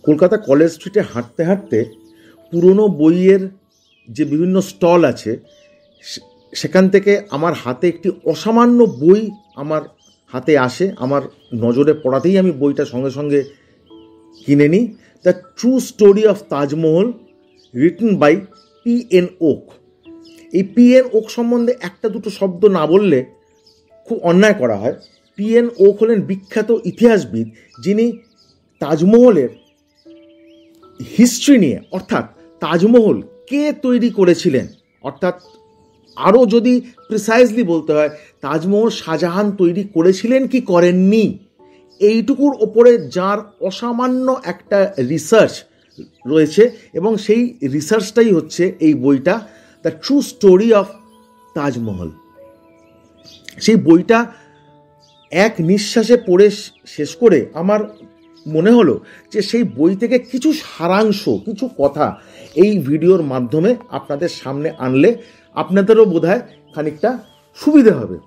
Kolkata college স্ট্রিটে হাঁটতে হাঁটতে পুরনো বইয়ের যে বিভিন্ন স্টল আছে সেখান থেকে আমার হাতে একটি অসামান্য বই আমার হাতে আসে। আমার নজরে পড়াতেই আমি বইটা সঙ্গে সঙ্গে কিনে নিই। The true story of Taj Mahal, written by P.N. Oak. এই P.N. ওক সম্বন্ধে একটা দুটো শব্দ না বললে খুব অন্যায় করা হয়। P.N. ওক হলেন বিখ্যাত ইতিহাসবিদ, যিনি তাজমহলের হিস্ট্রি নিয়ে, অর্থাৎ তাজমহল কে তৈরি করেছিলেন, অর্থাৎ আরও যদি প্রিসাইজলি বলতে হয় তাজমহল শাহজাহান তৈরি করেছিলেন কি করেননি, এইটুকুর ওপরে যার অসামান্য একটা রিসার্চ রয়েছে, এবং সেই রিসার্চটাই হচ্ছে এই বইটা the true story of Taj Mahal. সেই বইটা এক নিঃশ্বাসে পড়ে শেষ করে আমার মনে হলো যে সেই বই থেকে কিছু সারাংশ, কিছু কথা এই ভিডিওর মাধ্যমে আপনাদের সামনে আনলে আপনাদেরও বোধহয় খানিকটা সুবিধে হবে।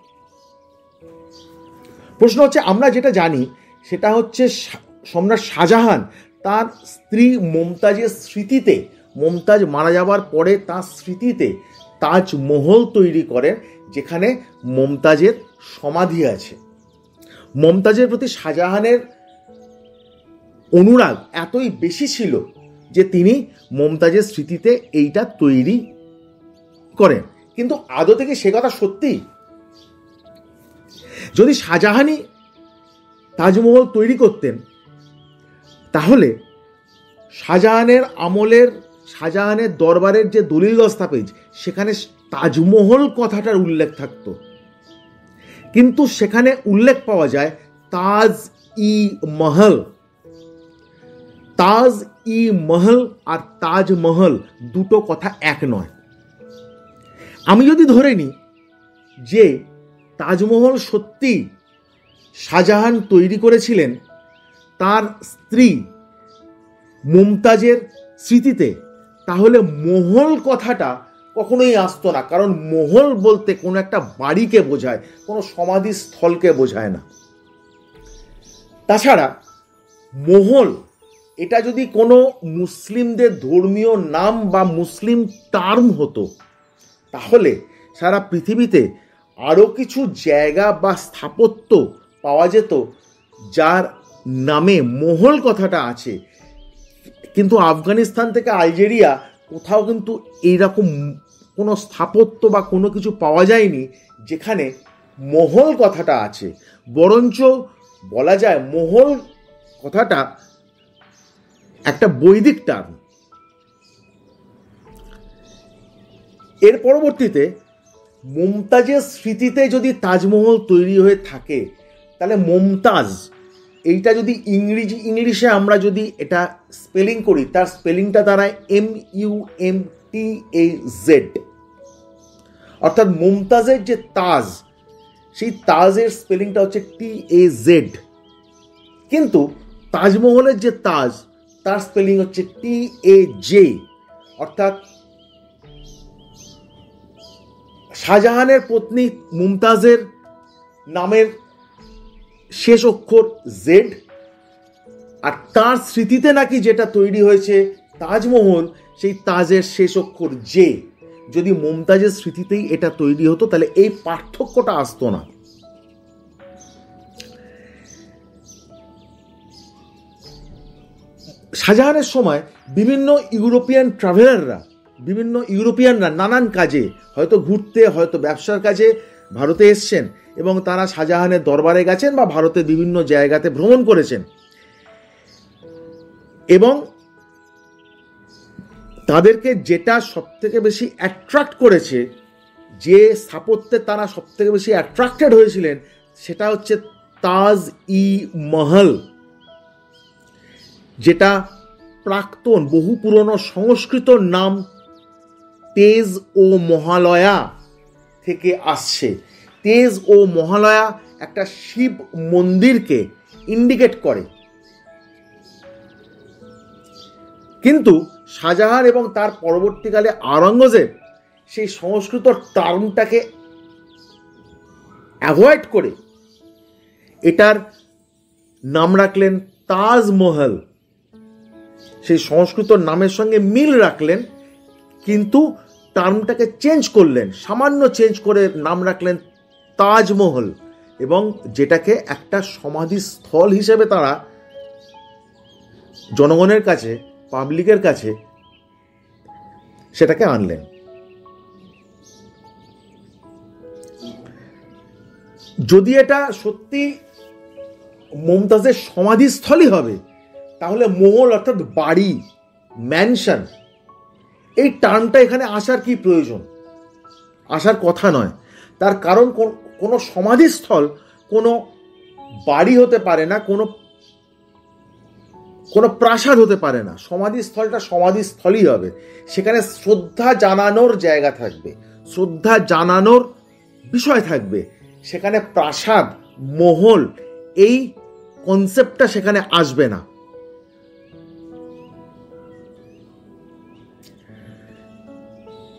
প্রশ্ন হচ্ছে, আমরা যেটা জানি সেটা হচ্ছে সম্রাট শাহজাহান তার স্ত্রী মমতাজের স্মৃতিতে, মমতাজ মারা যাবার পরে তার স্মৃতিতে তাজমহল তৈরি করেন, যেখানে মমতাজের সমাধি আছে। মমতাজের প্রতি শাহজাহানের অনুরাগ এতই বেশি ছিল যে তিনি মমতাজের স্মৃতিতে এইটা তৈরি করেন। কিন্তু আদৌ থেকে সে কথা সত্যি? যদি শাহজাহানই তাজমহল তৈরি করতেন, তাহলে শাহজাহানের আমলের, শাহজাহানের দরবারের যে দলিল দস্তাবেজ, সেখানে তাজমহল কথাটার উল্লেখ থাকত। কিন্তু সেখানে উল্লেখ পাওয়া যায় তাজ-ই-মহল। তাজ-ই-মহল আর তাজমহল দুটো কথা এক নয়। আমি যদি ধরে নিই যে তাজমহল সত্যি শাহজাহান তৈরি করেছিলেন তার স্ত্রী মুমতাজের স্মৃতিতে, তাহলে মহল কথাটা কখনোই আসতো না, কারণ মহল বলতে কোনো একটা বাড়িকে বোঝায়, কোনো সমাধিস্থলকে বোঝায় না। তাছাড়া মহল এটা যদি কোনো মুসলিমদের ধর্মীয় নাম বা মুসলিম টার্ম হতো, তাহলে সারা পৃথিবীতে আরও কিছু জায়গা বা স্থাপত্য পাওয়া যেত যার নামে মহল কথাটা আছে। কিন্তু আফগানিস্তান থেকে আলজেরিয়া কোথাও কিন্তু এইরকম কোনো স্থাপত্য বা কোনো কিছু পাওয়া যায়নি যেখানে মহল কথাটা আছে। বরঞ্চ বলা যায় মহল কথাটা একটা বৈদিক টার্ম। এর পরবর্তীতে মমতাজের স্মৃতিতে যদি তাজমহল তৈরি হয়ে থাকে, তাহলে মমতাজ এইটা যদি ইংলিশে আমরা যদি এটা স্পেলিং করি, তার স্পেলিংটা দাঁড়ায় MUMTAZ, অর্থাৎ মমতাজের যে তাজ, সেই তাজের স্পেলিংটা হচ্ছে TAZ। কিন্তু তাজমহলের যে তাজ, তার স্পেলিং হচ্ছে TAJ, অর্থাৎ শাহজাহানের পত্নী মুমতাজের নামের শেষ অক্ষর Z, আর তার স্মৃতিতে নাকি যেটা তৈরি হয়েছে তাজমহল, সেই তাজের শেষ অক্ষর J। যদি মুমতাজের স্মৃতিতেই এটা তৈরি হতো, তাহলে এই পার্থক্যটা আসতো না। শাহজাহানের সময় বিভিন্ন ইউরোপিয়ানরা নানান কাজে, হয়তো ঘুরতে, হয়তো ব্যবসার কাজে ভারতে এসছেন, এবং তারা শাহজাহানের দরবারে গেছেন বা ভারতের বিভিন্ন জায়গাতে ভ্রমণ করেছেন, এবং তাদেরকে যেটা সবথেকে বেশি অ্যাট্রাক্ট করেছে, যে স্থাপত্যে তারা সবথেকে বেশি অ্যাট্রাক্টেড হয়েছিলেন, সেটা হচ্ছে তাজ-ই-মহল, যেটা প্রাক্তন বহু পুরনো সংস্কৃত নাম তেজ ও মহালয়া থেকে আসছে। তেজ ও মহালয়া একটা শিব মন্দিরকে ইন্ডিকেট করে। কিন্তু শাহজাহান এবং তার পরবর্তীকালে আওরঙ্গজেব সেই সংস্কৃত টার্মটাকে অ্যাভয়েড করে এটার নাম রাখলেন তাজমহল। সেই সংস্কৃত নামের সঙ্গে মিল রাখলেন, কিন্তু টার্মটাকে চেঞ্জ করলেন, সামান্য চেঞ্জ করে নাম রাখলেন তাজমহল, এবং যেটাকে একটা সমাধিস্থল হিসেবে তারা জনগণের কাছে, পাবলিকের কাছে সেটাকে আনলেন। যদি এটা সত্যি মমতাজের সমাধিস্থলই হবে, তাহলে মহল অর্থাৎ বাড়ি, ম্যানশন, এই টার্মটা এখানে আসার কি প্রয়োজন? আসার কথা নয়। তার কারণ কোনো সমাধিস্থল কোনো বাড়ি হতে পারে না, কোনো প্রাসাদ হতে পারে না। সমাধিস্থলটা সমাধিস্থলই হবে। সেখানে শ্রদ্ধা জানানোর জায়গা থাকবে, শ্রদ্ধা জানানোর বিষয় থাকবে। সেখানে প্রাসাদ, মহল, এই কনসেপ্টটা সেখানে আসবে না।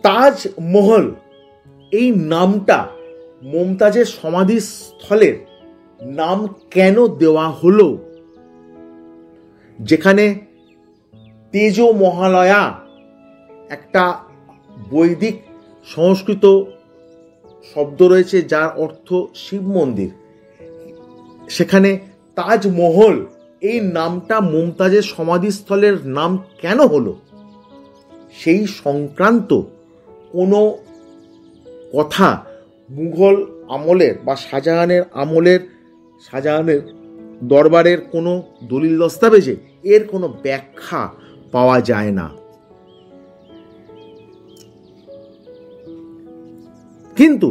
তাজমহল এই নামটা মমতাজের সমাধিস্থলের নাম কেন দেওয়া হলো? যেখানে তেজ মহালয়া একটা বৈদিক সংস্কৃত শব্দ রয়েছে যার অর্থ শিব মন্দির, সেখানে তাজমহল এই নামটা মমতাজের সমাধিস্থলের নাম কেন হলো? সেই সংক্রান্ত কোনো কথা মুঘল আমলের বা শাহজাহানের আমলের, শাহজাহানের দরবারের কোনো দলিল দস্তাবেজে এর কোনো ব্যাখ্যা পাওয়া যায় না। কিন্তু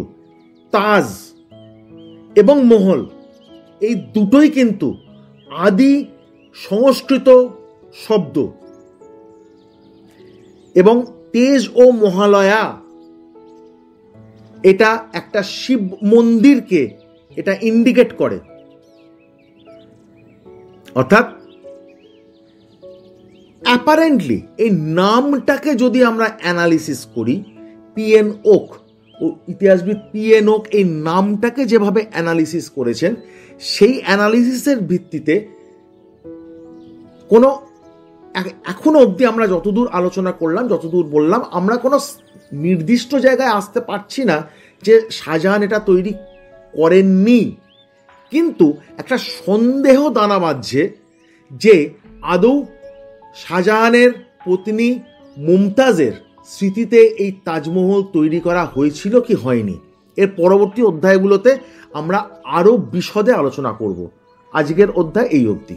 তাজ এবং মহল এই দুটোই কিন্তু আদি সংস্কৃত শব্দ, এবং তেজ ও মহালয়া এটা একটা শিব মন্দিরকে এটা ইন্ডিকেট করে। অর্থাৎ অ্যাপারেন্টলি এই নামটাকে যদি আমরা অ্যানালিসিস করি, পিএন ওক ও ইতিহাসবিদ পিএন ওক এই নামটাকে যেভাবে অ্যানালিসিস করেছেন, সেই অ্যানালিসিসের ভিত্তিতে কোনো এখনো অবধি আমরা যতদূর আলোচনা করলাম, যতদূর বললাম, আমরা কোনো নির্দিষ্ট জায়গায় আসতে পারছি না যে শাহজাহান এটা তৈরি করেননি। কিন্তু একটা সন্দেহ দানা বাঁধছে যে আদৌ শাহজাহানের পত্নী মুমতাজের স্মৃতিতে এই তাজমহল তৈরি করা হয়েছিল কি হয়নি। এর পরবর্তী অধ্যায়গুলোতে আমরা আরও বিশদে আলোচনা করব। আজকের অধ্যায় এই অবধি।